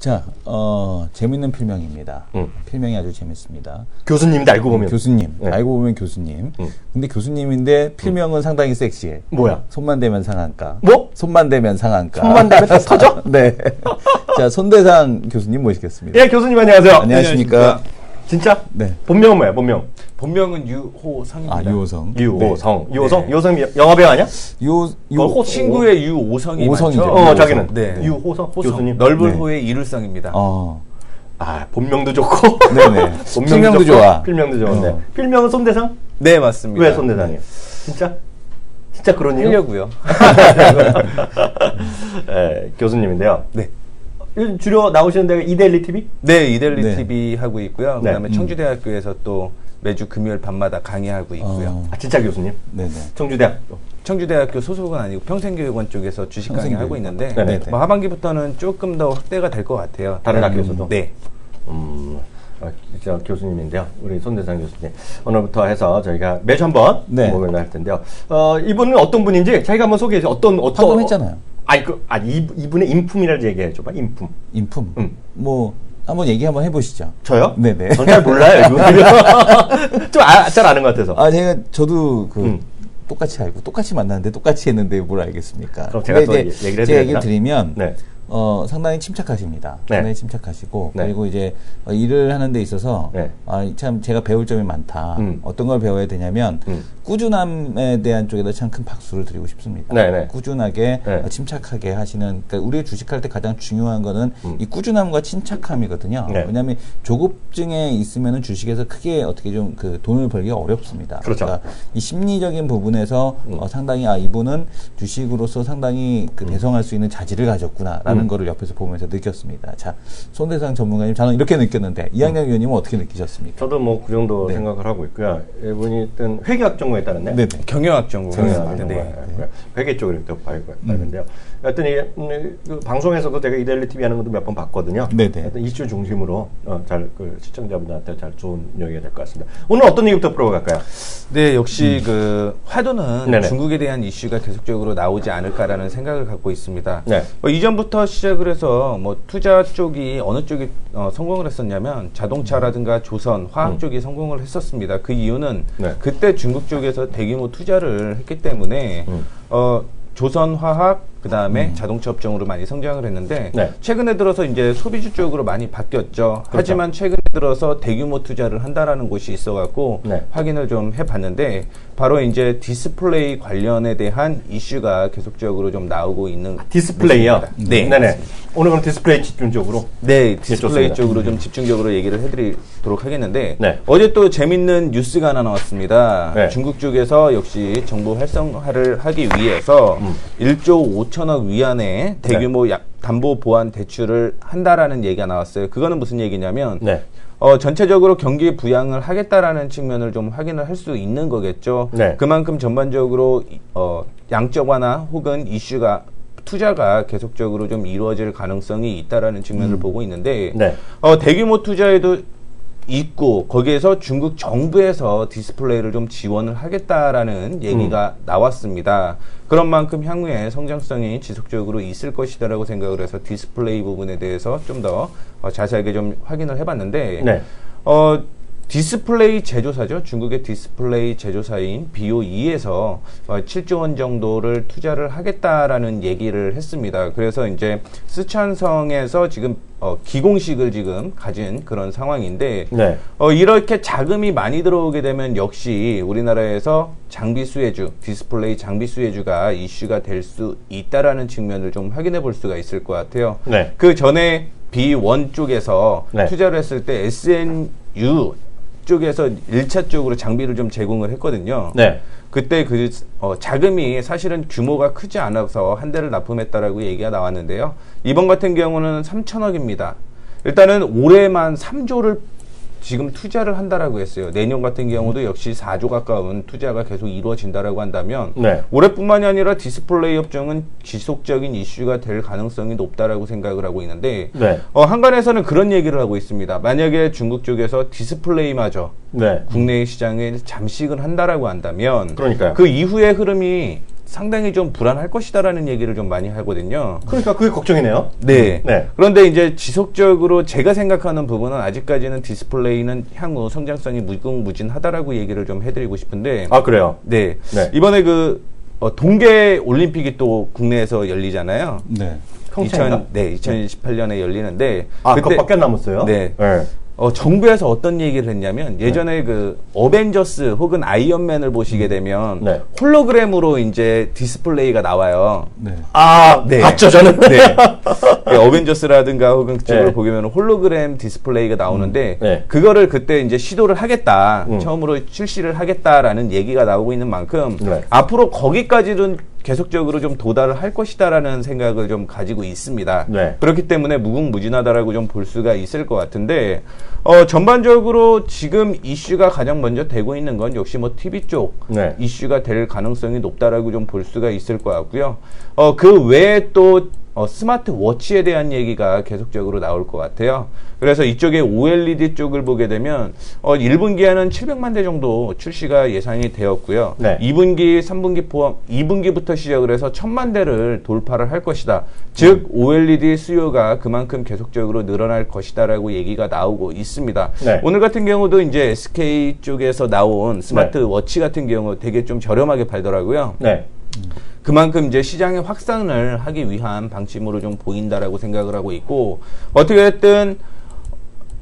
자, 재밌는 필명입니다. 필명이 아주 재밌습니다. 교수님도 알고 보면. 교수님. 네. 알고 보면 교수님. 근데 교수님인데 필명은 상당히 섹시해. 뭐야? 손만 대면 상한가. 뭐? 손만 대면 상한가. 손만 대면 다 터져? 네. 자, 손대상 교수님 모시겠습니다. 예, 교수님 안녕하세요. 안녕하십니까. 진짜? 네. 본명은 뭐야, 본명? 본명은 유호성입니다. 아, 유호성. 유호성. 네. 유호성? 네. 유호성 영화배우 아니야? 친구의 유호성이 오성이죠. 많죠. 자기는. 네. 유호성? 교수님. 넓은 네. 호의 이룰성입니다. 아, 본명도 좋고. 네네. 필명도 좋고, 좋아. 필명도 좋은데. 필명은 손대상? 네, 맞습니다. 왜 손대상이에요? 진짜? 진짜 그런 이유? 하려고요. 네, 교수님인데요. 네. 주로 나오시는 데가 이데일리 TV? 네, 이델리 네. TV 하고 있고요. 네. 그다음에 청주대학교에서 또 매주 금요일 밤마다 강의하고 있고요. 아, 진짜 교수님? 네네. 청주대학교. 청주대학교 소속은 아니고 평생교육원 쪽에서 주식 강의하고 있는데 네네. 뭐 하반기부터는 조금 더 확대가 될 것 같아요. 다른 학교에서도? 네. 진짜 교수님인데요. 우리 손대상 교수님. 오늘부터 해서 저희가 매주 한번 네. 모임을 할 텐데요. 이분은 어떤 분인지 자기가 한번 소개해 주세요. 방금 했잖아요. 이분의 인품이라고 얘기해 줘봐. 인품. 인품. 뭐 한번 얘기 한번 해보시죠. 저요? 네네. 전 잘 몰라요. 좀 잘 아는 것 같아서. 저도 똑같이 알고 똑같이 만났는데 똑같이 했는데 뭘 알겠습니까? 그럼 제가 또 근데 얘기를 해드려야 제가 얘기를 되나? 드리면 네. 상당히 침착하십니다. 네. 상당히 침착하시고 네. 그리고 이제 일을 하는 데 있어서 네. 참 제가 배울 점이 많다. 어떤 걸 배워야 되냐면 꾸준함에 대한 쪽에다 참 큰 박수를 드리고 싶습니다. 네, 네. 꾸준하게 네. 침착하게 하시는 그러니까 우리가 주식할 때 가장 중요한 거는 이 꾸준함과 침착함이거든요. 네. 왜냐하면 조급증에 있으면은 주식에서 크게 어떻게 좀 그 돈을 벌기가 어렵습니다. 그렇죠. 그러니까 이 심리적인 부분에서 상당히 이분은 주식으로서 상당히 대성할 수 있는 자질을 가졌구나라는 거를 옆에서 보면서 느꼈습니다. 자, 손대상 전문가님, 저는 이렇게 느꼈는데 이학년 위원님은 어떻게 느끼셨습니까? 저도 뭐 그 정도 네. 생각을 하고 있고요. 이분이 일단 회계학 전공에 따랐네. 네네. 경영학 전공을 경영학 했습니다. 전공에 회계 쪽을 또 봤는데요. 하여튼 이게 그 방송에서도 제가 이데일리 TV 하는 것도 몇 번 봤거든요. 네네. 하여튼 이슈 중심으로 잘 시청자분들한테 잘 좋은 얘기가 될 것 같습니다. 오늘 어떤 얘기부터 풀어갈까요? 네, 역시 그 화두는 네네. 중국에 대한 이슈가 계속적으로 나오지 않을까라는 생각을 갖고 있습니다. 네. 이전부터 시작을 해서 뭐 투자 쪽이 어느 쪽이 성공을 했었냐면 자동차라든가 조선, 화학 쪽이 성공을 했었습니다. 그 이유는 네. 그때 중국 쪽에서 대규모 투자를 했기 때문에 조선, 화학, 그 다음에 자동차 업종으로 많이 성장을 했는데 네. 최근에 들어서 이제 소비주 쪽으로 많이 바뀌었죠. 하지만 최근에 들어서 대규모 투자를 한다라는 곳이 있어갖고 네. 확인을 좀 해봤는데 바로 이제 디스플레이 관련에 대한 이슈가 계속적으로 좀 나오고 있는 디스플레이요? 모습입니다. 네. 네네. 오늘 그럼 디스플레이 집중적으로. 네, 디스플레이 좋습니다. 쪽으로 좀 집중적으로 얘기를 해드리도록 하겠는데 네. 어제 또 재밌는 뉴스가 하나 나왔습니다. 네. 중국 쪽에서 역시 정부 활성화를 하기 위해서 1조 5천억 위안의 대규모 담보 보완 대출을 한다라는 얘기가 나왔어요. 그거는 무슨 얘기냐면 네. 전체적으로 경기 부양을 하겠다라는 측면을 좀 확인을 할 수 있는 거겠죠. 네. 그만큼 전반적으로 양적 완화 혹은 이슈가 투자가 계속적으로 좀 이루어질 가능성이 있다라는 측면을 보고 있는데 네. 대규모 투자에도 있고 거기에서 중국 정부에서 디스플레이를 좀 지원을 하겠다라는 얘기가 나왔습니다. 그런 만큼 향후에 성장성이 지속적으로 있을 것이다라고 생각을 해서 디스플레이 부분에 대해서 좀 더 자세하게 좀 확인을 해봤는데 네. 디스플레이 제조사죠. 중국의 디스플레이 제조사인 BOE에서 7조 원 정도를 투자를 하겠다라는 얘기를 했습니다. 그래서 이제 스촨성에서 지금 기공식을 지금 가진 그런 상황인데 네. 이렇게 자금이 많이 들어오게 되면 역시 우리나라에서 장비 수혜주, 디스플레이 장비 수혜주가 이슈가 될 수 있다라는 측면을 좀 확인해 볼 수가 있을 것 같아요. 네. 그 전에 B1 쪽에서 네. 투자를 했을 때 SNU 쪽에서 1차 쪽으로 장비를 좀 제공을 했거든요. 네. 그때 그 자금이 사실은 규모가 크지 않아서 한 대를 납품했다라고 얘기가 나왔는데요. 이번 같은 경우는 3천억입니다. 일단은 올해만 3조를 지금 투자를 한다라고 했어요. 내년 같은 경우도 역시 4조 가까운 투자가 계속 이루어진다라고 한다면 네. 올해뿐만이 아니라 디스플레이 업종은 지속적인 이슈가 될 가능성이 높다라고 생각을 하고 있는데 네. 한간에서는 그런 얘기를 하고 있습니다. 만약에 중국 쪽에서 디스플레이마저 네. 국내 시장에 잠식을 한다라고 한다면 그러니까요. 그 이후의 흐름이 상당히 좀 불안할 것이다라는 얘기를 좀 많이 하거든요. 그러니까 그게 걱정이네요. 네. 네. 그런데 이제 지속적으로 제가 생각하는 부분은 아직까지는 디스플레이는 향후 성장성이 무궁무진하다라고 얘기를 좀 해드리고 싶은데. 아, 그래요? 네. 네. 이번에 동계 올림픽이 또 국내에서 열리잖아요. 네. 평창인가? 2018년에 열리는데. 아, 그것밖에 안 남았어요? 네. 네. 정부에서 어떤 얘기를 했냐면 예전에 그 어벤져스 혹은 아이언맨을 보시게 되면 네. 홀로그램으로 이제 디스플레이가 나와요. 네. 아, 네. 봤죠, 저는. 네. 어벤져스라든가 혹은 그쪽을 네. 보면 홀로그램 디스플레이가 나오는데 네. 그거를 그때 이제 시도를 하겠다. 음. 처음으로 출시를 하겠다라는 얘기가 나오고 있는 만큼 네. 앞으로 거기까지는 계속적으로 좀 도달을 할 것이다라는 생각을 좀 가지고 있습니다. 네. 그렇기 때문에 무궁무진하다라고 좀 볼 수가 있을 것 같은데 전반적으로 지금 이슈가 가장 먼저 되고 있는 건 역시 뭐 TV 쪽 네. 이슈가 될 가능성이 높다라고 좀 볼 수가 있을 것 같고요. 그 외에 또 스마트워치에 대한 얘기가 계속적으로 나올 것 같아요. 그래서 이쪽에 OLED 쪽을 보게 되면 1분기에는 700만 대 정도 출시가 예상이 되었고요. 네. 2분기, 3분기 포함 2분기부터 시작을 해서 1000만 대를 돌파를 할 것이다. 즉 OLED 수요가 그만큼 계속적으로 늘어날 것이다라고 얘기가 나오고 있습니다. 네. 오늘 같은 경우도 이제 SK 쪽에서 나온 스마트워치 같은 경우 되게 좀 저렴하게 팔더라고요. 네. 그만큼 이제 시장의 확산을 하기 위한 방침으로 좀 보인다라고 생각을 하고 있고, 어떻게 됐든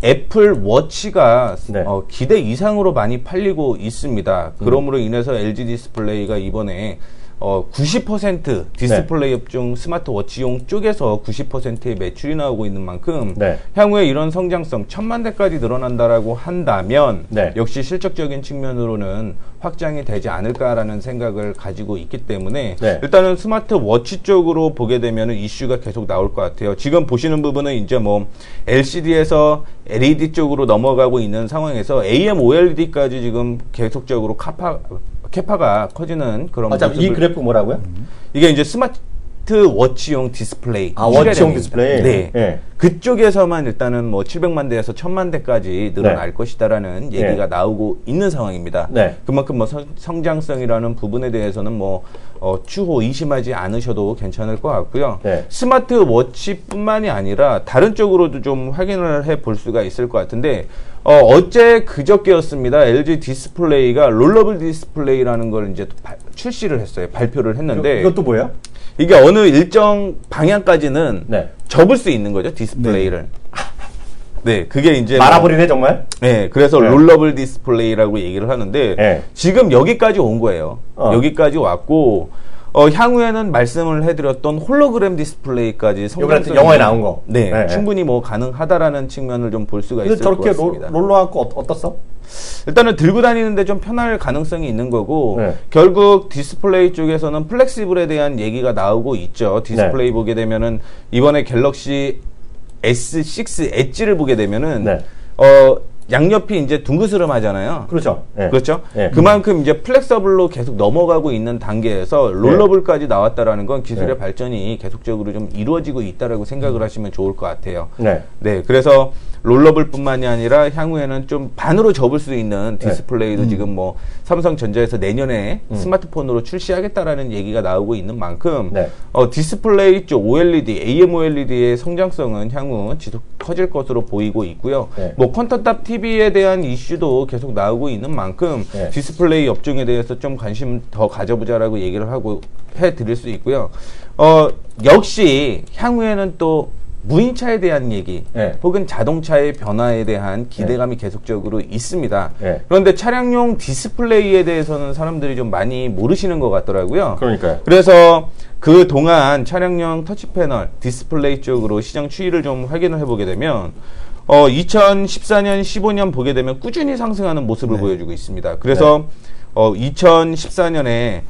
애플 워치가 네. 기대 이상으로 많이 팔리고 있습니다. 그러므로 인해서 LG 디스플레이가 이번에 90% 디스플레이 업종 스마트워치용 쪽에서 90%의 매출이 나오고 있는 만큼 네. 향후에 이런 성장성 1000만 대까지 늘어난다라고 한다면 네. 역시 실적적인 측면으로는 확장이 되지 않을까라는 생각을 가지고 있기 때문에 네. 일단은 스마트워치 쪽으로 보게 되면 이슈가 계속 나올 것 같아요. 지금 보시는 부분은 이제 뭐 LCD에서 LED 쪽으로 넘어가고 있는 상황에서 AMOLED까지 지금 계속적으로 캐파가 커지는 그런 이 그래프 뭐라고요? 이게 이제 스마트워치용 디스플레이. 아, 워치용 실외량입니다. 디스플레이? 네. 네. 그쪽에서만 일단은 뭐 700만 대에서 1000만 대까지 늘어날 네. 것이다라는 얘기가 네. 나오고 있는 상황입니다. 네. 그만큼 뭐 성장성이라는 부분에 대해서는 뭐 추후 의심하지 않으셔도 괜찮을 것 같고요. 네. 스마트워치뿐만이 아니라 다른 쪽으로도 좀 확인을 해 볼 수가 있을 것 같은데 어제 그저께였습니다. LG 디스플레이가 롤러블 디스플레이라는 걸 이제 출시를 했어요. 발표를 했는데 이것도 뭐예요? 이게 어느 일정 방향까지는 네. 접을 수 있는 거죠, 디스플레이를. 네, 그게 이제 말아버리네, 정말? 네, 그래서 네. 롤러블 디스플레이라고 얘기를 하는데 네. 지금 여기까지 온 거예요. 여기까지 왔고 향후에는 말씀을 해드렸던 홀로그램 디스플레이까지 이번에 영화에 나온 거. 네, 네, 충분히 뭐 가능하다라는 측면을 좀 볼 수가 근데 있을 것 저렇게 같습니다. 롤러하고 어떻어? 일단은 들고 다니는데 좀 편할 가능성이 있는 거고 네. 결국 디스플레이 쪽에서는 플렉시블에 대한 얘기가 나오고 있죠. 디스플레이 네. 보게 되면은 이번에 갤럭시 S6 엣지를 보게 되면은 네. 양옆이 이제 둥그스름하잖아요. 그렇죠. 네. 그렇죠. 네. 그만큼 이제 플렉서블로 계속 넘어가고 있는 단계에서 롤러블까지 나왔다라는 건 기술의 네. 발전이 계속적으로 좀 이루어지고 있다라고 생각을 하시면 좋을 것 같아요. 네. 네, 그래서 롤러블뿐만이 아니라 향후에는 좀 반으로 접을 수 있는 디스플레이도 지금 뭐 삼성전자에서 내년에 스마트폰으로 출시하겠다라는 얘기가 나오고 있는 만큼 네. 디스플레이 쪽 OLED, AMOLED의 성장성은 향후 지속 커질 것으로 보이고 있고요. 네. 뭐 퀀텀탑 TV에 대한 이슈도 계속 나오고 있는 만큼 네. 디스플레이 업종에 대해서 좀 관심 더 가져보자라고 얘기를 하고 해드릴 수 있고요. 역시 향후에는 또 무인차에 대한 얘기 네. 혹은 자동차의 변화에 대한 기대감이 계속적으로 있습니다. 네. 그런데 차량용 디스플레이에 대해서는 사람들이 좀 많이 모르시는 것 같더라고요. 그러니까요. 그래서 그동안 차량용 터치 패널 디스플레이 쪽으로 시장 추이를 좀 확인을 해보게 되면 2014년, 15년 보게 되면 꾸준히 상승하는 모습을 보여주고 있습니다. 그래서 2014년에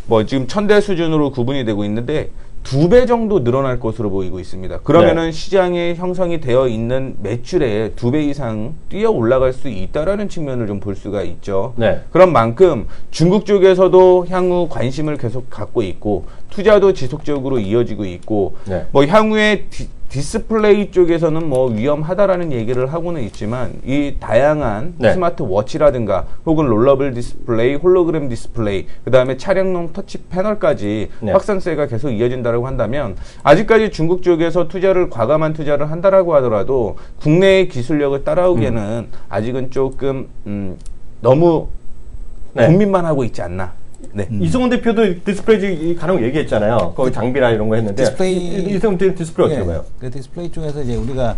뭐 지금 1000대 수준으로 구분이 되고 있는데 2배 정도 늘어날 것으로 보이고 있습니다. 그러면은 시장에 형성이 되어 있는 매출의 2배 이상 뛰어 올라갈 수 있다라는 측면을 좀 볼 수가 있죠. 네. 그런 만큼 중국 쪽에서도 향후 관심을 계속 갖고 있고 투자도 지속적으로 이어지고 있고 네. 뭐 향후에 디스플레이 쪽에서는 뭐 위험하다라는 얘기를 하고는 있지만 이 다양한 네. 스마트워치라든가 혹은 롤러블 디스플레이, 홀로그램 디스플레이, 그 다음에 차량용 터치 패널까지 네. 확산세가 계속 이어진다고 한다면 아직까지 중국 쪽에서 과감한 투자를 한다라고 하더라도 국내의 기술력을 따라오기에는 아직은 조금 너무 네. 고민만 하고 있지 않나. 네. 이승훈 대표도 디스플레이 가능 얘기했잖아요. 거기 장비나 이런 거 했는데 이승훈 대표 디스플레이 어떻게 봐요? 그 디스플레이 쪽에서 이제 우리가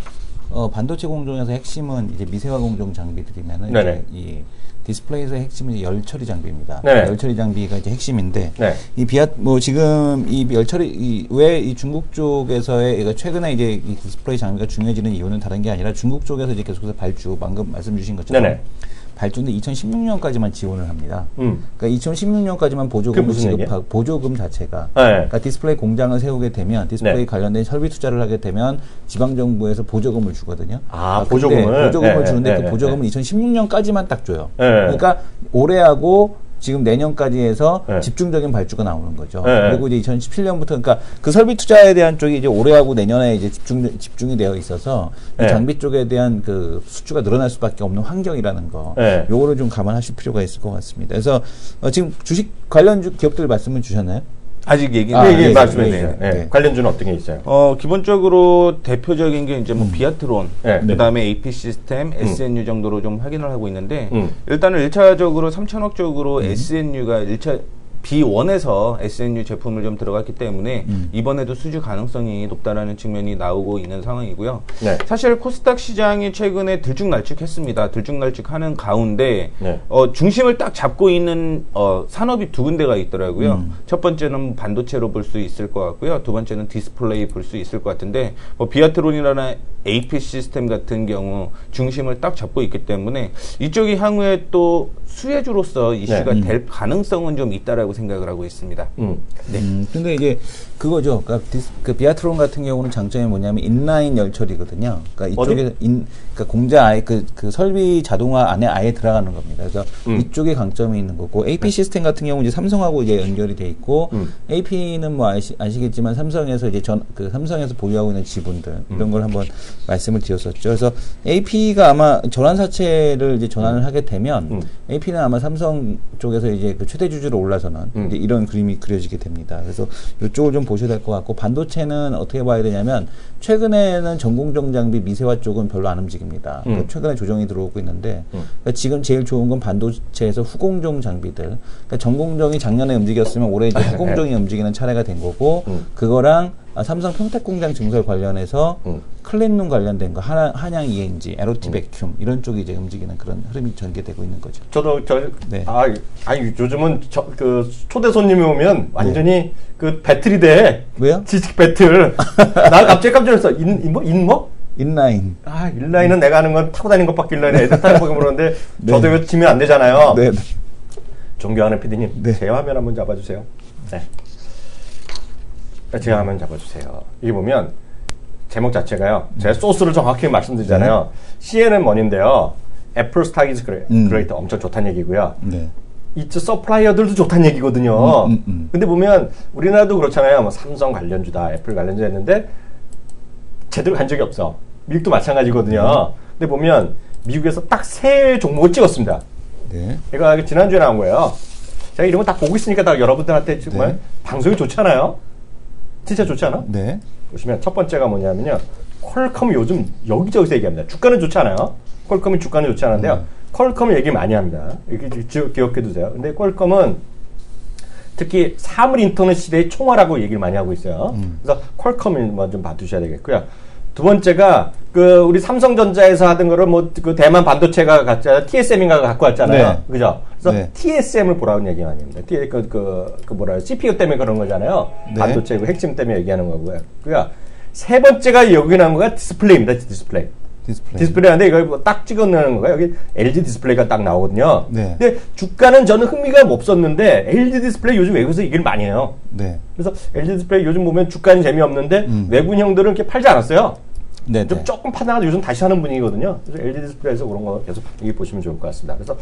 반도체 공정에서 핵심은 이제 미세화 공정 장비들이면은 네네. 이제 이 디스플레이에서의 핵심은 이제 열 처리 장비입니다. 네네. 열 처리 장비가 이제 핵심인데 네. 이 지금 이 열 처리 왜 이 중국 쪽에서의 그러니까 최근에 이제 이 디스플레이 장비가 중요해지는 이유는 다른 게 아니라 중국 쪽에서 이제 계속해서 방금 말씀 주신 것처럼 네네. 발주인데 2016년까지만 지원을 합니다. 그러니까 2016년까지만 그게 보조금을 무슨 지급하고 보조금 자체가 네. 그러니까 디스플레이 공장을 세우게 되면 디스플레이 네. 관련된 설비 투자를 하게 되면 지방 정부에서 보조금을 주거든요. 아, 근데 보조금을? 보조금을 네, 주는데 네, 그 보조금은 2016년까지만 딱 줘요. 네. 그러니까 올해하고 지금 내년까지 해서 네. 집중적인 발주가 나오는 거죠. 네. 그리고 이제 2017년부터 그러니까 그 설비 투자에 대한 쪽이 이제 올해하고 내년에 이제 집중이 되어 있어서 이 네. 장비 쪽에 대한 그 수주가 늘어날 수밖에 없는 환경이라는 거. 네. 요거를 좀 감안하실 필요가 있을 것 같습니다. 그래서 지금 주식 관련 기업들 말씀을 주셨나요? 아직 얘기. 아, 네, 예, 말씀해주세요. 예, 예. 네. 관련주는 어떤 게 있어요? 기본적으로 대표적인 게 이제 뭐 비아트론, 네. 그다음에 AP 시스템, SNU 정도로 좀 확인을 하고 있는데 일단은 1차적으로 3천억 쪽으로 SNU가 B1에서 SNU 제품을 좀 들어갔기 때문에 이번에도 수주 가능성이 높다라는 측면이 나오고 있는 상황이고요. 네. 사실 코스닥 시장이 최근에 들쭉날쭉했습니다. 들쭉날쭉하는 가운데 네. 중심을 딱 잡고 있는 산업이 두 군데가 있더라고요. 첫 번째는 반도체로 볼 수 있을 것 같고요. 두 번째는 디스플레이 볼 수 있을 것 같은데 비아트론이라나 AP 시스템 같은 경우 중심을 딱 잡고 있기 때문에 이쪽이 향후에 또 수혜주로서 이슈가 될 가능성은 좀 있다라고 생각을 하고 있습니다. 네. 근데 이제 그거죠. 그러니까 그 비아트론 같은 경우는 장점이 뭐냐면 인라인 열처리거든요. 그러니까 이쪽에 그러니까 공장 아예 그 설비 자동화 안에 아예 들어가는 겁니다. 그래서 이쪽에 강점이 있는 거고 AP 시스템 같은 경우는 이제 삼성하고 이제 연결이 돼 있고 AP는 뭐 아시겠지만 삼성에서 이제 삼성에서 보유하고 있는 지분들 이런 걸 한번 말씀을 드렸었죠. 그래서 AP가 아마 전환사채를 이제 전환을 하게 되면 AP는 아마 삼성 쪽에서 이제 그 최대 주주로 올라서는 이제 이런 그림이 그려지게 됩니다. 그래서 이쪽을 좀 보셔야 될 것 같고 반도체는 어떻게 봐야 되냐면 최근에는 전공정 장비 미세화 쪽은 별로 안 움직입니다. 그러니까 최근에 조정이 들어오고 있는데 그러니까 지금 제일 좋은 건 반도체에서 후공정 장비들. 그러니까 전공정이 작년에 움직였으면 올해 이제 후공정이 움직이는 차례가 된 거고 그거랑 삼성 평택 공장 증설 관련해서 클린룸 관련된 거 한양 ENG, LOT 베큐um 이런 쪽이 이제 움직이는 그런 흐름이 전개되고 있는 거죠. 저도 네. 아니 요즘은 그 초대 손님이 오면 완전히 그 배틀이 돼. 왜요? 지식 배틀. 나 갑자기 깜짝 놀랐어. 인뭐? 인라인. 인라인은 내가 하는 건 타고 다니는 것밖에 인라인에 애들 타는 거기 모르는데 저도 이거 지면 안 되잖아요. 네. 존경하는 PD님, 네. 제 화면 한번 잡아주세요. 네. 제 화면 잡아주세요. 이게 보면 제목 자체가요. 제가 소스를 정확히 말씀드리잖아요. CNN머니인데요. 애플 스탁 이즈 그레이트 엄청 좋다는 얘기고요. 네. 이쪽 서플라이어들도 좋다는 얘기거든요. 근데 보면 우리나라도 그렇잖아요. 뭐 삼성 관련주다, 애플 관련주 했는데 제대로 간 적이 없어. 미국도 마찬가지거든요. 근데 보면 미국에서 딱 세 종목을 찍었습니다. 네. 제가 지난주에 나온 거예요. 제가 이런 거 다 보고 있으니까 다 여러분들한테 정말 네. 방송이 좋지 않아요? 진짜 좋지 않아? 네. 보시면 첫 번째가 뭐냐면요. 퀄컴이 요즘 여기저기서 얘기합니다. 주가는 좋지 않아요? 퀄컴이 주가는 좋지 않은데요. 퀄컴은 얘기 많이 합니다. 이렇게 기억해 두세요. 근데 퀄컴은 특히 사물 인터넷 시대의 총알하고 얘기를 많이 하고 있어요. 그래서 퀄컴을 먼저 좀 봐두셔야 되겠고요. 두 번째가 그 우리 삼성전자에서 하던 거를 뭐 그 대만 반도체가 갖자 TSM인가가 갖고 왔잖아요. 네. 그죠? 그래서 네. TSM을 보라는 얘기 많이 합니다. 그 뭐라 CPU 때문에 그런 거잖아요. 네. 반도체 그 핵심 때문에 얘기하는 거고요. 그러니까 세 번째가 여기 나온 거가 디스플레이입니다. 디스플레이. 디스플레이인데 이걸 뭐 딱 찍어내는 거가 여기 LG 디스플레이가 딱 나오거든요. 네. 근데 주가는 저는 흥미가 없었는데 LG 디스플레이 요즘 외국에서 얘기를 많이 해요. 네. 그래서 LG 디스플레이 요즘 보면 주가는 재미없는데 외국인 형들은 이렇게 팔지 않았어요. 네, 좀 네. 조금 파다가 요즘 다시 하는 분위기거든요. 그래서 LG 디스플레이에서 그런 거 계속 이게 보시면 좋을 것 같습니다. 그래서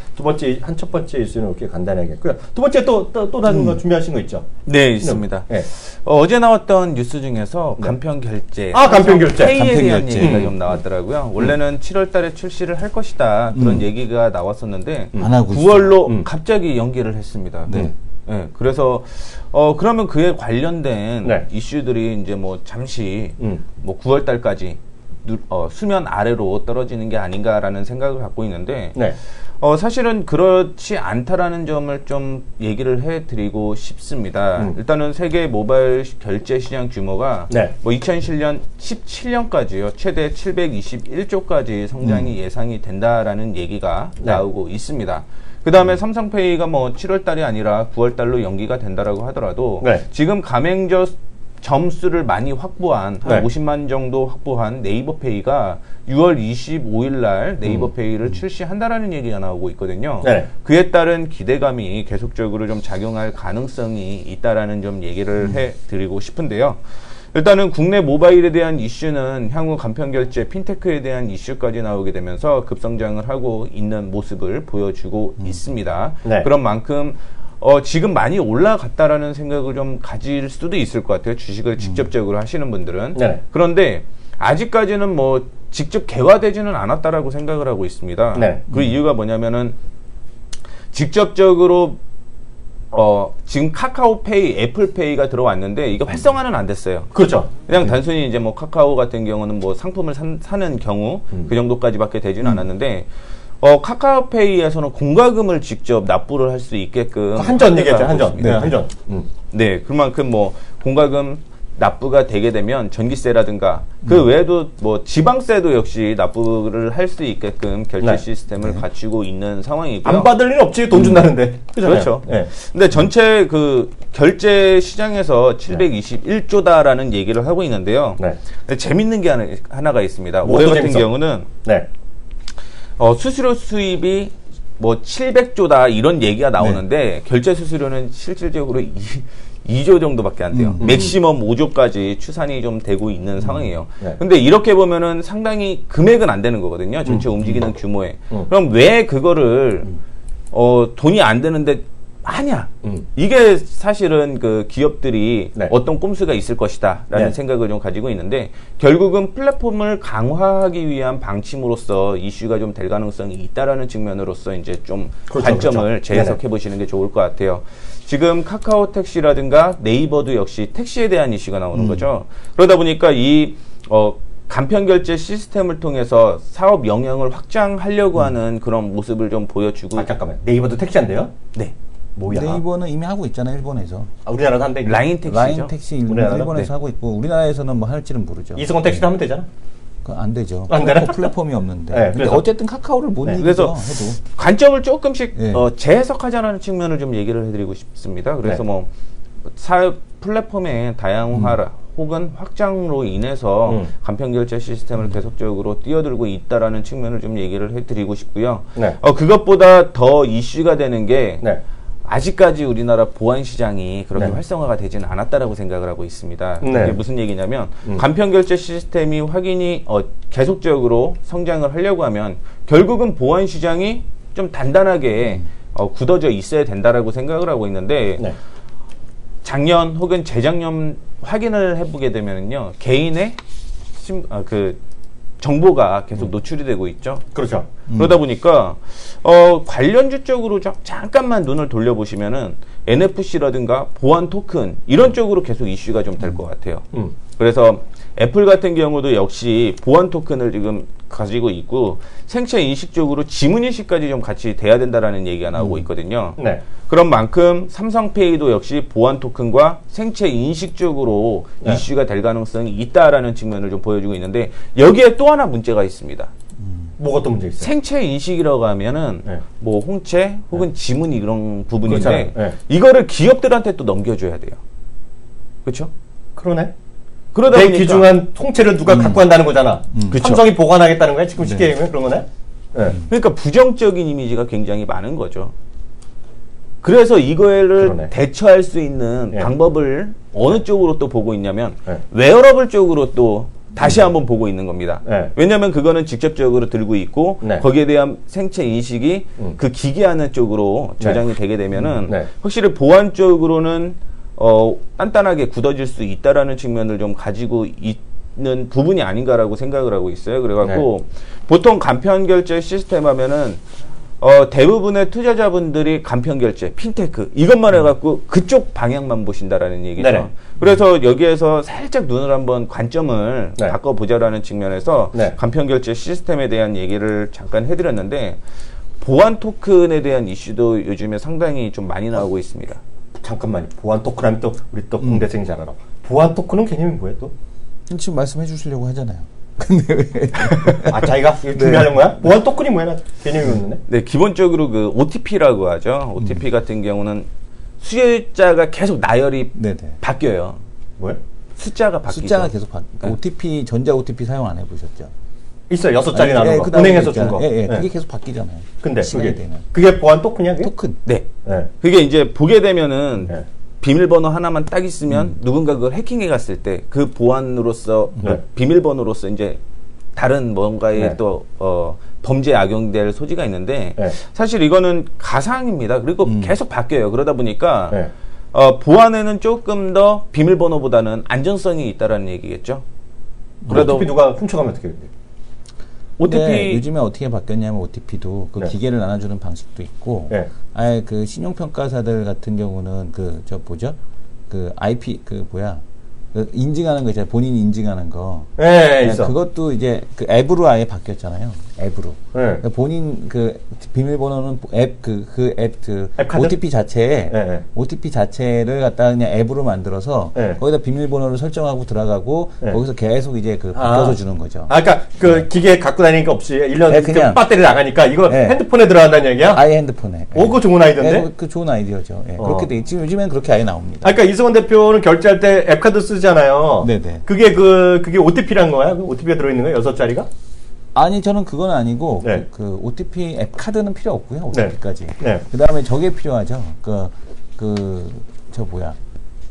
첫 번째 이슈는 이렇게 간단하게 했고요. 두 번째 또 다른 거 준비하신 거 있죠? 네, 있습니다. 네. 어제 나왔던 뉴스 중에서 간편 결제, 간편 결제. 페이에 간편 대한 결제. 얘기가 좀 나왔더라고요. 원래는 7월달에 출시를 할 것이다 그런 얘기가 나왔었는데 안 하고 9월로 갑자기 연기를 했습니다. 네. 네, 그래서 그러면 그에 관련된 네. 이슈들이 이제 뭐 잠시 뭐 9월달까지 수면 아래로 떨어지는 게 아닌가라는 생각을 갖고 있는데. 네. 사실은 그렇지 않다라는 점을 좀 얘기를 해드리고 싶습니다. 일단은 세계 모바일 결제 시장 규모가 네. 뭐 2007년 17년까지요 최대 721조까지 성장이 예상이 된다라는 얘기가 네. 나오고 있습니다. 그 다음에 삼성페이가 뭐 7월달이 아니라 9월달로 연기가 된다라고 하더라도 네. 지금 가맹점 점수를 많이 확보한 한 네. 50만 정도 확보한 네이버페이가 6월 25일 날 네이버페이를 출시한다라는 얘기가 나오고 있거든요. 네. 그에 따른 기대감이 계속적으로 좀 작용할 가능성이 있다라는 좀 얘기를 해드리고 싶은데요. 일단은 국내 모바일에 대한 이슈는 향후 간편결제, 핀테크에 대한 이슈까지 나오게 되면서 급성장을 하고 있는 모습을 보여주고 있습니다. 네. 그런 만큼 지금 많이 올라갔다라는 생각을 좀 가질 수도 있을 것 같아요. 주식을 직접적으로 하시는 분들은. 네. 그런데 아직까지는 뭐 직접 개화되지는 않았다라고 생각을 하고 있습니다. 네. 그 이유가 뭐냐면은 직접적으로 지금 카카오페이, 애플페이가 들어왔는데 이게 활성화는 안 됐어요. 그렇죠. 그냥 단순히 이제 뭐 카카오 같은 경우는 뭐 상품을 사는 경우 그 정도까지밖에 되지는 않았는데 카카오페이에서는 공과금을 직접 납부를 할 수 있게끔 한전 얘기했죠. 하고 한전. 있습니다. 네, 한전. 네, 그만큼 뭐 공과금 납부가 되게 되면 전기세라든가 그 외에도 뭐 지방세도 역시 납부를 할 수 있게끔 결제 네. 시스템을 갖추고 있는 상황이고요. 안 받을 일은 없지. 돈 준다는데. 그잖아요. 그렇죠. 네. 근데 전체 그 결제 시장에서 721조다라는 얘기를 하고 있는데요. 네. 근데 재밌는 게 하나가 있습니다. 뭐가 올해 또 같은 재밌어? 경우는 네. 수수료 수입이 뭐 700조다 이런 얘기가 나오는데 결제 수수료는 실질적으로 2조 정도밖에 안 돼요. 맥시멈 5조까지 추산이 좀 되고 있는 상황이에요. 네. 근데 이렇게 보면은 상당히 금액은 안 되는 거거든요. 전체 움직이는 규모에. 그럼 왜 그거를 돈이 안 되는데 하냐? 이게 사실은 그 기업들이 네. 어떤 꼼수가 있을 것이다 라는 네. 생각을 좀 가지고 있는데 결국은 플랫폼을 강화하기 위한 방침으로서 이슈가 좀 될 가능성이 있다라는 측면으로서 이제 좀 그렇죠, 관점을 그렇죠. 재해석해 보시는 게 좋을 것 같아요. 지금 카카오 택시라든가 네이버도 역시 택시에 대한 이슈가 나오는 거죠. 그러다 보니까 이 간편결제 시스템을 통해서 사업 영역을 확장하려고 하는 그런 모습을 좀 보여주고 잠깐만. 네이버도 택시한대요? 네. 뭐야? 네이버는 이미 하고 있잖아요, 일본에서. 우리나라도 한대. 라인 택시죠. 라인 택시 우리나라는? 일본에서 네. 하고 있고 우리나라에서는 뭐 할지는 모르죠. 이승원 택시도 하면 되잖아. 그건 안 되죠. 안 되나? 플랫폼이 없는데. 네, 근데 그래서? 어쨌든 카카오를 못 네. 이기죠. 그래서 해도. 관점을 조금씩 네. 재해석하자라는 측면을 좀 얘기를 해드리고 싶습니다. 그래서 네. 뭐 사업 플랫폼의 다양화 혹은 확장으로 인해서 간편결제 시스템을 계속적으로 뛰어들고 있다라는 측면을 좀 얘기를 해드리고 싶고요. 네. 그것보다 더 이슈가 되는 게 네. 아직까지 우리나라 보안 시장이 그렇게 네. 활성화가 되지는 않았다라고 생각을 하고 있습니다. 네. 이게 무슨 얘기냐면 간편결제 시스템이 확인이 계속적으로 성장을 하려고 하면 결국은 보안 시장이 좀 단단하게 굳어져 있어야 된다라고 생각을 하고 있는데 네. 작년 혹은 재작년 확인을 해보게 되면요 개인의 그 정보가 계속 노출이 되고 있죠. 그렇죠. 그러다 보니까 관련주 쪽으로 잠깐만 눈을 돌려보시면은 NFC라든가 보안 토큰 이런 쪽으로 계속 이슈가 좀 될 것 같아요. 그래서 애플 같은 경우도 역시 보안 토큰을 지금 가지고 있고 생체 인식 쪽으로 지문 인식까지 좀 같이 돼야 된다라는 얘기가 나오고 있거든요. 네. 그런 만큼 삼성페이도 역시 보안 토큰과 생체 인식 쪽으로 네. 이슈가 될 가능성이 있다라는 측면을 좀 보여주고 있는데 여기에 또 하나 문제가 있습니다. 뭐가 또 문제 있어요? 생체 인식이라고 하면은 네. 뭐 홍채 혹은 지문 이런 부분인데 그렇잖아요. 네. 이거를 기업들한테 또 넘겨줘야 돼요. 그렇죠? 그러네. 그러다 내 보니까 귀중한 통째를 누가 갖고 간다는 거잖아. 그쵸. 삼성이 보관하겠다는 거야? 지금 쉽게 얘기하면 그런 거네? 네. 그러니까 부정적인 이미지가 굉장히 많은 거죠. 그래서 이거를 그러네. 대처할 수 있는 네. 방법을 어느 쪽으로 또 보고 있냐면 네. 웨어러블 쪽으로 또 다시 한번 보고 있는 겁니다. 네. 왜냐하면 그거는 직접적으로 들고 있고 네. 거기에 대한 생체 인식이 그 기계하는 쪽으로 저장이 되게 되면은 네. 확실히 보안 쪽으로는 단단하게 굳어질 수 있다라는 측면을 좀 가지고 있는 부분이 아닌가라고 생각을 하고 있어요. 그래갖고 보통 간편 결제 시스템 하면은 대부분의 투자자분들이 간편 결제, 핀테크 이것만 해갖고 그쪽 방향만 보신다라는 얘기죠. 네네. 그래서 여기에서 살짝 눈을 한번 관점을 네. 바꿔보자라는 측면에서 네. 간편 결제 시스템에 대한 얘기를 잠깐 해드렸는데 보안 토큰에 대한 이슈도 요즘에 상당히 좀 많이 나오고 있습니다. 잠깐만요. 보안 토큰하면 또 우리 또 공대생이 잘 알아. 보안 토큰은 개념이 뭐예요 또? 지금 말씀해 주시려고 하잖아요. 근데 왜? 아, 자기가 이거 준비하는 거야? 보안 토큰이 뭐야? 나 개념이 없는데. 네, 기본적으로 그 OTP라고 하죠. OTP 같은 경우는 숫자가 계속 나열이 네네. 바뀌어요. 뭐야? 숫자가 바뀌죠. 숫자가 계속 그러니까 OTP 전자 OTP 사용 안 해보셨죠? 있어요. 6자리 나오는 거. 그다음에 은행에서 있잖아요. 준 거. 예, 예. 네. 그게 계속 바뀌잖아요. 근데 시간이 되면. 그게 보안 토큰이야? 그게? 토큰. 네. 네. 그게 이제 보게 되면은 네. 비밀번호 하나만 딱 있으면 누군가 그걸 해킹해 갔을 때 그 보안으로서 네. 비밀번호로서 이제 다른 뭔가에 네. 또 범죄에 악용될 소지가 있는데 네. 사실 이거는 가상입니다. 그리고 계속 바뀌어요. 그러다 보니까 네. 보안에는 조금 더 비밀번호보다는 안전성이 있다라는 얘기겠죠. 그래도 OTP 누가 훔쳐가면 어떻게 돼? OTP 네, 요즘에 어떻게 바뀌었냐면 OTP도 그 네. 기계를 나눠주는 방식도 있고, 네. 아예 그 신용평가사들 같은 경우는 그 그 IP 그 인증하는 거 있잖아요. 본인이 인증하는 거. 네, 있어. 그것도 이제 그 앱으로 아예 바뀌었잖아요. 앱으로. 네. 그러니까 본인 그 비밀번호는 앱 앱 카드? OTP 자체에 네, 네. OTP 자체를 갖다가 그냥 앱으로 만들어서 네. 거기다 비밀번호를 설정하고 들어가고 네. 거기서 계속 이제 그 바뀌어서 주는 거죠. 아, 그러니까 그 기계 갖고 다니니까 없이 1년 네, 그냥. 배터리 나가니까 이거 네. 핸드폰에 들어간다는 얘기야? 아예 핸드폰에. 오, 그거 좋은 아이디어인데? 네, 그 좋은 아이디어죠. 예, 그렇게 돼. 지금 요즘엔 그렇게 아예 나옵니다. 아, 그러니까 이승원 대표는 결제할 때 앱카드 쓰잖아요. 네네. 그게 OTP란 거야? 그 OTP가 들어있는 거야? 6자리가? 아니 저는 그건 아니고 네. 그 OTP 앱 카드는 필요 없고요. OTP까지. 네. 그다음에 저게 필요하죠.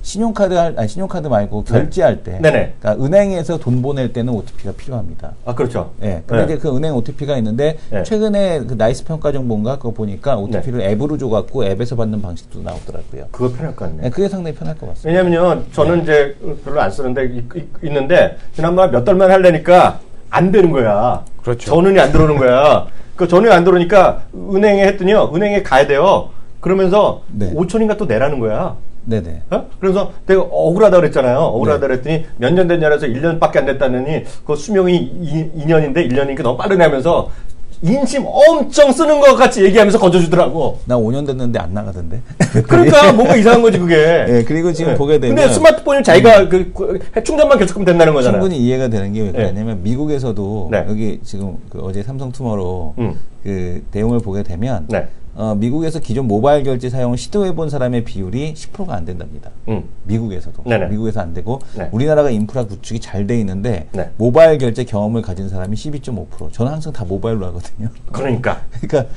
신용카드 말고 결제할 때. 네네. 그러니까 은행에서 돈 보낼 때는 OTP가 필요합니다. 아, 그렇죠. 예. 근데 네. 이제 그 은행 OTP가 있는데 네. 최근에 그 나이스 평가 정보인가 그거 보니까 OTP를 앱으로 줘갖고 앱에서 받는 방식도 나오더라고요. 그거 편할 것 같네. 예, 그게 상당히 편할 것 같습니다. 왜냐면요, 저는 이제 별로 안 쓰는데, 있는데, 지난번에 몇 달만 하려니까 안 되는 거야. 그렇죠. 전원이 안 들어오는 거야. 그 전원이 안 들어오니까 은행에 했더니요, 은행에 가야 돼요. 그러면서 네. 5천인가 또 내라는 거야. 네네. 그래서 내가 억울하다 그랬잖아요. 억울하다 네. 그랬더니 몇 년 됐냐 해서 1년밖에 안 됐다느니 그 수명이 2년인데 1년이니까 너무 빠르네 하면서 인심 엄청 쓰는 것 같이 얘기하면서 건져주더라고. 나 5년 됐는데 안 나가던데. 그러니까 뭔가 이상한 거지 그게. 예, 그리고 지금 보게 되면 근데 스마트폰을 자기가 충전만 계속하면 된다는 거잖아요. 충분히 이해가 되는 게 왜 그러냐면 미국에서도 네. 여기 지금 그 어제 삼성 투머로우 음. 그 내용을 보게 되면 네. 미국에서 기존 모바일 결제 사용을 시도해본 사람의 비율이 10%가 안 된답니다. 미국에서도. 네네. 미국에서 안 되고 네. 우리나라가 인프라 구축이 잘 돼 있는데 네. 모바일 결제 경험을 가진 사람이 12.5%. 저는 항상 다 모바일로 하거든요. 그러니까 그러니까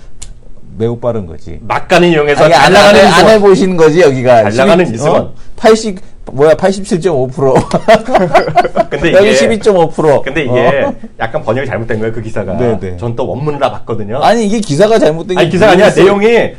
매우 빠른 거지. 막간을 이용해서 아니, 잘 나가는 안 이승원. 해보신 거지 여기가. 잘 나가는 이승원. 87.5%. 근데 여기 이게 12.5%. 근데 이게 약간 번역이 잘못된 거예요 그 기사가. 네네. 전 또 원문을 다 봤거든요. 아니 이게 기사가 잘못된 게 아니 기사가 아니라 모르겠어요. 내용이 예.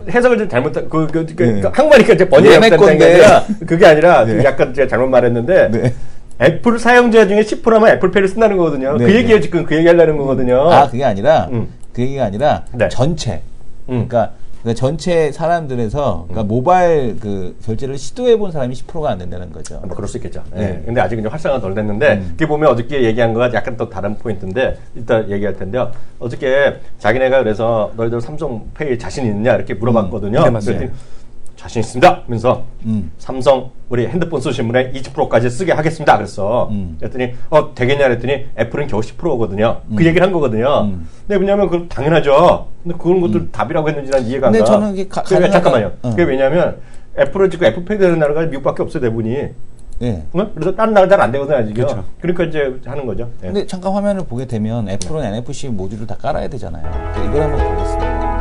해석을 좀 잘못한 네. 한국말이니까 이제 번역이 얘네 잘못된 게 건데. 아니라 그게 아니라 네. 약간 제가 잘못 말했는데 네. 애플 사용자 중에 10%면 애플페이를 쓴다는 거거든요. 네, 그 네. 얘기예요 지금 그 얘기하려는 거거든요. 아 그게 아니라 음. 그 얘기가 아니라 네. 전체. 음. 그러니까 전체 사람들에서 그러니까 모바일 그 결제를 시도해 본 사람이 10%가 안 된다는 거죠. 뭐 그럴 수 있겠죠. 네. 예. 근데 아직 이제 활성화가 덜 됐는데 그게 보면 어저께 얘기한 거가 약간 또 다른 포인트인데 이따 얘기할 텐데요. 어저께 자기네가 그래서 너희들 삼성페이 자신 있느냐 이렇게 물어봤거든요. 네, 맞습니다. 그랬더니 자신 있습니다. 하면서 음. 삼성 우리 핸드폰 쓰신 분에 20%까지 쓰게 하겠습니다. 그랬어. 그랬더니 되겠냐 그랬더니 애플은 겨우 10%거든요. 그 얘기를 한 거거든요. 근데 왜냐면 그 당연하죠. 근데 그런 것들 답이라고 했는지 난 이해가 안 가. 근데 저는 이게 잠깐만요. 어. 그게 왜냐면 애플은 지금 애플페이 되는 나라가 미국밖에 없어요 대부분이. 예. 그래서 다른 나라 잘 안 되거든요 아직요. 그렇죠. 그러니까 이제 하는 거죠. 예. 근데 잠깐 화면을 보게 되면 애플은 NFC 모듈을 다 깔아야 되잖아요. 이걸 한번 보겠습니다.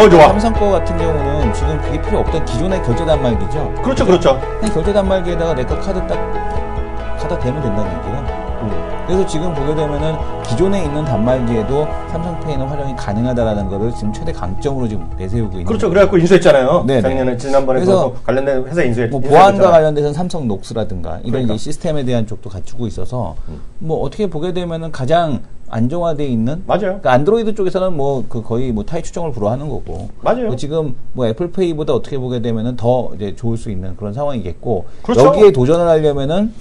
좋아. 삼성 거 같은 경우는 지금 그게 필요 없던 기존의 결제 단말기죠. 그렇죠, 그렇죠. 그냥 결제 단말기에다가 내 거 카드 딱 갖다 대면 된다는 얘기예요. 그래서 지금 보게 되면은 기존에 있는 단말기에도 삼성페이는 활용이 가능하다라는 거를 지금 최대 강점으로 지금 내세우고 있는. 그렇죠. 그래갖고 인수했잖아요. 네네. 작년에 지난번에 그래서 관련된 회사 뭐 보안과 관련돼서는 삼성 녹스라든가 이런 그러니까. 이제 시스템에 대한 쪽도 갖추고 있어서 뭐 어떻게 보게 되면은 가장 안정화되어 있는. 맞아요. 그러니까 안드로이드 쪽에서는 뭐 그 거의 뭐 타이 추정을 불허하는 거고. 맞아요. 지금 뭐 애플페이보다 어떻게 보게 되면은 더 이제 좋을 수 있는 그런 상황이겠고. 그렇죠. 여기에 도전을 하려면은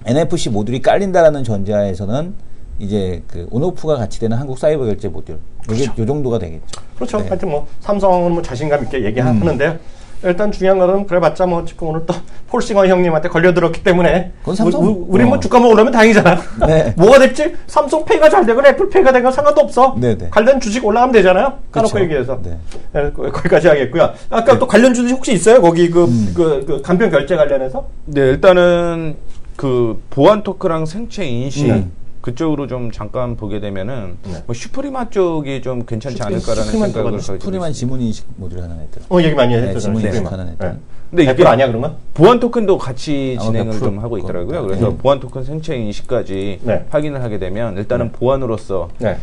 NFC 모듈이 깔린다라는 전제하에서는 이제 그 온오프가 같이 되는 한국 사이버 결제 모듈. 이게 요 정도가 되겠죠. 그렇죠. 네. 하여튼 뭐 삼성은 뭐 자신감 있게 얘기하는데요. 일단 중요한 거는 그래봤자 뭐 지금 오늘 또 폴싱어 형님한테 걸려들었기 때문에 그건 삼성. 우리 뭐 주가만 오르면 다행이잖아. 네. 뭐가 될지 삼성페이가 잘 되건 애플페이가 되건 상관도 없어. 네네. 관련 주식 올라가면 되잖아요. 까놓고 그쵸. 얘기해서. 네. 거기까지 하겠고요. 아까 또 관련 주식 혹시 있어요? 거기 그 간편 결제 관련해서? 네, 일단은 그 보안 토크랑 생체 인식 그쪽으로 좀 잠깐 보게 되면은 뭐 슈프리마 쪽이 좀 괜찮지 않을까라는 생각을 가지고 슈프리만 있습니다. 지문 인식 모듈 하는 애들. 얘기 많이 네, 했죠. 지문 네. 인식하는 애들. 네. 근데 애플 이게 아니야 그러면? 보안 토큰도 같이 아마 진행을 100% 좀 하고 있더라고요. 겁니다. 그래서 보안 토큰 생체 인식까지 네. 확인을 하게 되면 일단은 보안으로서 네.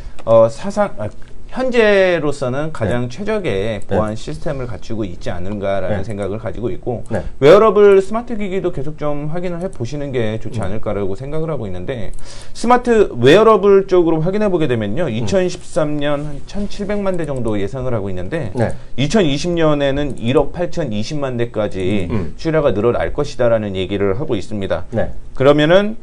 현재로서는 가장 최적의 보안 시스템을 갖추고 있지 않은가라는 네. 생각을 가지고 있고 네. 웨어러블 스마트 기기도 계속 좀 확인을 해 보시는 게 좋지 않을까라고 생각을 하고 있는데 스마트 웨어러블 쪽으로 확인해 보게 되면요. 2013년 한 1,700만 대 정도 예상을 하고 있는데 네. 2020년에는 1억 8,020만 대까지 수요가 늘어날 것이다라는 얘기를 하고 있습니다. 네. 그러면은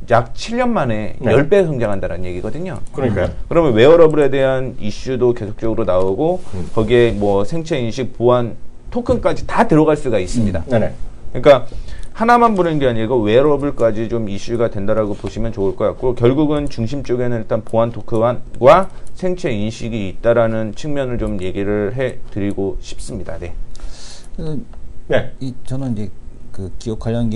약 7년 만에 네. 10배 성장한다는 얘기거든요. 그러니까요. 그러면 웨어러블에 대한 이슈도 계속적으로 나오고 거기에 뭐 생체 인식 보안 토큰까지 다 들어갈 수가 있습니다. 네네. 그러니까 하나만 보는 게 아니고 웨어러블까지 좀 이슈가 된다라고 보시면 좋을 것 같고 결국은 중심 쪽에는 일단 보안 토큰과 생체 인식이 있다라는 측면을 좀 얘기를 해드리고 싶습니다. 네. 네. 저는 이제 그 기업 관련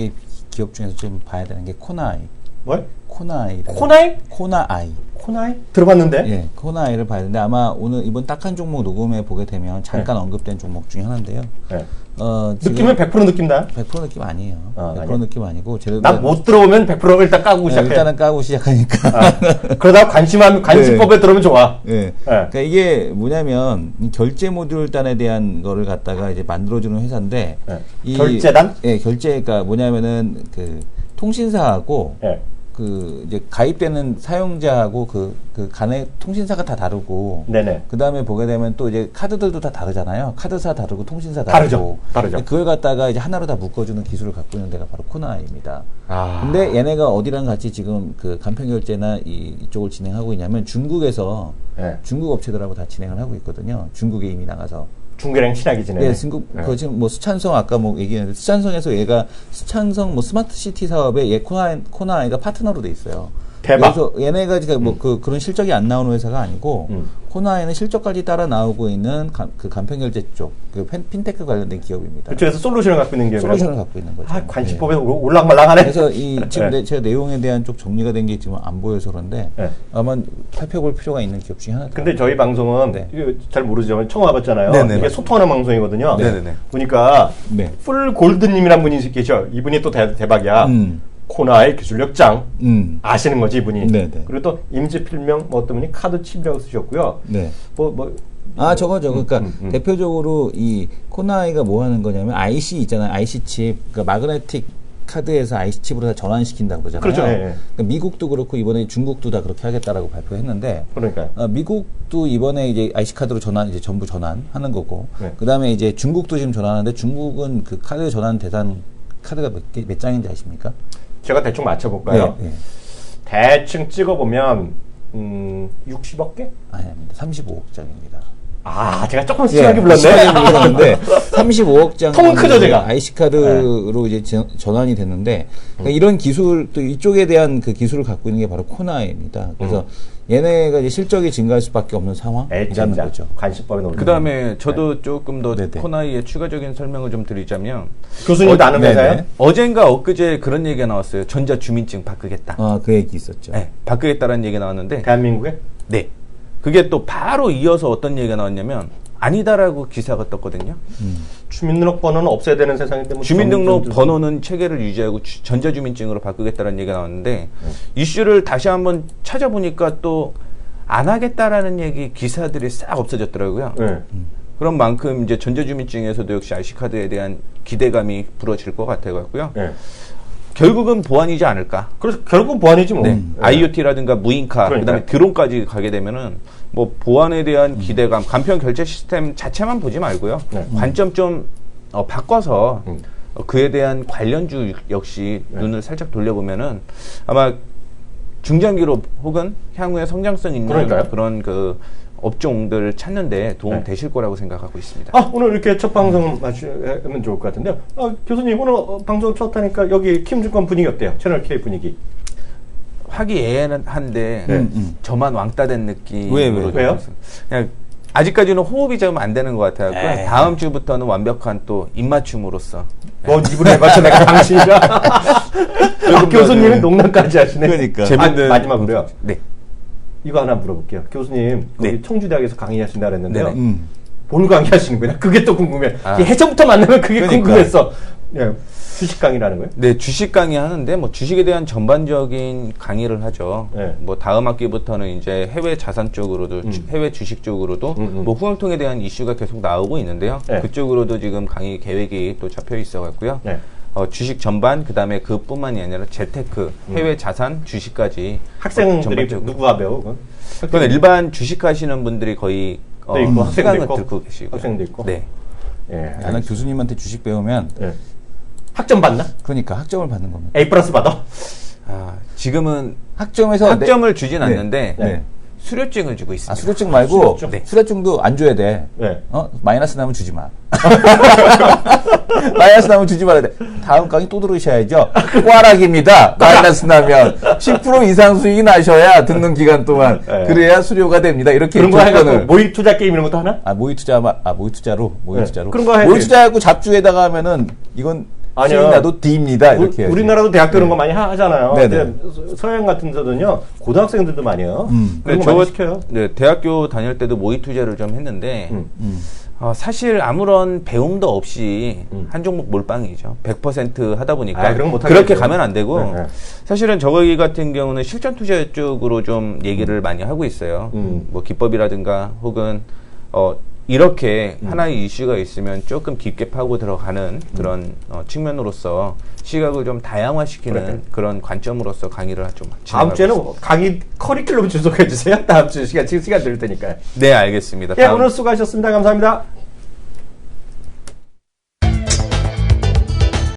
기업 중에서 좀 봐야 되는 게 코나이. 뭐? 코나이. 코나이? 코나아이. 코나이? 들어봤는데? 예, 코나이를 봐야 되는데 아마 오늘 이번 딱한 종목 녹음해 보게 되면 잠깐 언급된 종목 중에 하나인데요. 네. 지금 느낌은 100% 느낌다? 100% 느낌 아니에요. 100% 아니에요? 느낌 아니고 난 못 들어오면 100% 일단 까고 시작해. 일단은 까고 시작하니까. 그러다가 관심법에 들어오면 좋아. 예. 그러니까 이게 뭐냐면 이 결제 모듈단에 대한 거를 갖다가 이제 만들어주는 회사인데 이 결제단? 예, 결제가 뭐냐면은 그 통신사하고 예. 그 이제 가입되는 사용자하고 그 간의 통신사가 다 다르고 네네. 그 다음에 보게 되면 또 이제 카드들도 다 다르잖아요. 카드사 다르고 통신사 다르죠. 다르고 다르죠. 그걸 갖다가 이제 하나로 다 묶어주는 기술을 갖고 있는 데가 바로 코나이입니다. 아. 근데 얘네가 어디랑 같이 지금 그 간편 결제나 이쪽을 진행하고 있냐면 중국에서 네. 중국 업체들하고 다 진행을 하고 있거든요. 중국에 이미 나가서. 중국이랑 친하게 지내네. 예, 중국 그 지금 뭐 수찬성 아까 뭐 얘기했는데 수찬성에서 얘가 수찬성 뭐 스마트 시티 사업에 얘 코나이가 파트너로 돼 있어요. 대박. 그래서 얘네가 지금 뭐 그런 실적이 안 나오는 회사가 아니고 코나이는 실적까지 따라 나오고 있는 그 간편 결제 쪽, 그 핀테크 관련된 기업입니다. 그쪽에서 솔루션을 갖고 있는 게 솔루션을 갖고 있는 거죠. 아, 관심법에 올랑말랑하네. 그래서 이 지금 네. 제가 내용에 대한 쪽 정리가 된 게 지금 안 보여서 그런데 네. 아마 살펴볼 필요가 있는 기업 중에 하나죠. 근데 저희 방송은 네. 이거 잘 모르죠. 처음 와봤잖아요. 네네, 이게 맞습니다. 소통하는 방송이거든요. 네네네. 보니까 네. 풀 골드님이란 분이 계셔. 이분이 또 대박이야. 코나의 기술력 짱. 아시는 거지 이분이. 네네. 그리고 또 임지필명 뭐 어떤 분이 카드 칩이라고 쓰셨고요. 네. 저거죠. 음, 그러니까 대표적으로 이 코나이가 뭐 하는 거냐면 IC 있잖아요. IC 칩. 그러니까 마그네틱 카드에서 IC 칩으로 다 전환시킨다고 그러잖아요. 그렇죠. 예, 예. 그러니까 미국도 그렇고 이번에 중국도 다 그렇게 하겠다라고 발표했는데 그러니까요. 미국도 이번에 이제 IC 카드로 이제 전부 전환하는 거고. 네. 그다음에 이제 중국도 지금 전환하는데 중국은 그 카드 전환 대상 카드가 몇 장인지 아십니까? 제가 대충 맞춰볼까요? 네. 대충 찍어보면 60억 개? 아닙니다. 35억 장입니다. 아, 제가 조금 심하게 불렀네. 심하게 불렀는데 35억 장 통은 크죠, 제가? IC 카드로 이제 전환이 됐는데 그러니까 이런 기술 또 이쪽에 대한 그 기술을 갖고 있는 게 바로 코나이입니다. 그래서 얘네가 이제 실적이 증가할 수밖에 없는 상황이라는 진짜. 거죠. 관심법에 놓는. 그 다음에 저도 조금 더 네네. 코나이의 추가적인 설명을 좀 드리자면 교수님도 아는 네네. 회사예요? 어젠가 엊그제 그런 얘기가 나왔어요. 전자주민증 바꾸겠다. 그 얘기 있었죠. 네, 바꾸겠다라는 얘기가 나왔는데 대한민국에? 네. 그게 또 바로 이어서 어떤 얘기가 나왔냐면 아니다라고 기사가 떴거든요. 주민등록번호는 없애야 되는 세상인데 뭐 주민등록 번호는 체계를 유지하고 전자주민증으로 바꾸겠다는 얘기가 나왔는데 이슈를 다시 한번 찾아보니까 또 안 하겠다라는 얘기 기사들이 싹 없어졌더라고요. 네. 그런 만큼 이제 전자주민증에서도 역시 IC카드에 대한 기대감이 불어질 것 같아갖고요. 네. 결국은 보안이지 않을까. 그래서 결국 보안이지 뭐. 네. 네. IoT라든가 무인카, 그러니까요. 그다음에 드론까지 가게 되면은 뭐 보안에 대한 기대감, 간편 결제 시스템 자체만 보지 말고요. 네. 관점 좀 바꿔서 그에 대한 관련주 역시 눈을 살짝 돌려보면은 아마 중장기로 혹은 향후에 성장성 있는 그러니까요. 그런 그 업종들 찾는데 도움 네. 되실 거라고 생각하고 있습니다. 아, 오늘 이렇게 첫 방송 마치면 좋을 것 같은데요. 교수님, 오늘 방송 첫 하니까 여기 킴증권 분위기 어때요? 채널 K 분위기. 화기애애한데 저만 왕따 된 느낌. 왜요? 그냥 아직까지는 호흡이 좀 안 되는 것 같아요. 에이. 다음 주부터는 완벽한 또 입맞춤으로서. 뭐 입을 맞춰 내가 당신이라. 교수님은 농담까지 하시네. 그러니까. 재밌는 마지막으로요. 네. 이거 하나 물어볼게요. 교수님, 거기 네. 청주대학에서 강의하신다 그랬는데요. 네네. 뭘 강의하시는 거냐? 그게 또 궁금해. 아. 해전부터 만나면 그게 그러니까. 궁금했어. 네, 주식 강의라는 거예요? 네, 주식 강의 하는데 뭐 주식에 대한 전반적인 강의를 하죠. 네. 뭐 다음 학기부터는 이제 해외 자산 쪽으로도 해외 주식 쪽으로도 뭐 후원통에 대한 이슈가 계속 나오고 있는데요. 네. 그쪽으로도 지금 강의 계획이 또 잡혀 있어 갖고요. 네. 주식 전반 그다음에 그뿐만이 아니라 재테크, 해외 자산, 주식까지 학생들이 전반적으로. 누구가 배워? 그건 일반 주식 하시는 분들이 거의 네, 있고, 학생도 시간을 있고, 듣고 계시고 학생도 있고. 네. 예. 나는 교수님한테 주식 배우면 예. 학점 받나? 그러니까 학점을 받는 겁니다. A 플러스 받아? 지금은 학점에서 학점을 주진 네. 않는데 네. 수료증을 주고 있습니다. 수료증 말고 수료증. 네. 수료증도 안 줘야 돼. 네. 마이너스 나면 주지 마. 마이너스 나면 주지 말아야 돼. 다음 강의 또 들으셔야죠. 꽈락입니다. 마이너스 나면 10% 이상 수익이 나셔야 듣는 기간 동안 네. 그래야 수료가 됩니다. 이렇게 그런 거 해갖고 조건을. 모의 투자 게임 이런 것도 하나? 모의 투자로. 네. 그런 거 해야지. 모의 투자하고 잡주에다가 하면은 이건 아니요. 수익 나도 D입니다. 이렇게 해야지. 우리나라도 대학교 이런 거 많이 하잖아요. 네네. 근데 서양 같은 데는요, 고등학생들도 많이 해요. 그런 거 많이 시켜요. 네, 대학교 다닐 때도 모의 투자를 좀 했는데 사실 아무런 배움도 없이 한 종목 몰빵이죠. 100% 하다 보니까 그런 거 못 그렇게 하겠죠. 가면 안 되고 네, 네. 사실은 저희 같은 경우는 실전 투자 쪽으로 좀 얘기를 많이 하고 있어요. 뭐 기법이라든가 혹은 이렇게 하나의 이슈가 있으면 조금 깊게 파고 들어가는 그런 측면으로서 시각을 좀 다양화시키는 그런 관점으로서 강의를 좀 다음 진행하고 주에는 있습니다. 강의 커리큘럼 주소해 주세요. 다음 주 시간 들을 테니까요. 네, 알겠습니다. 예, 오늘 수고하셨습니다. 감사합니다.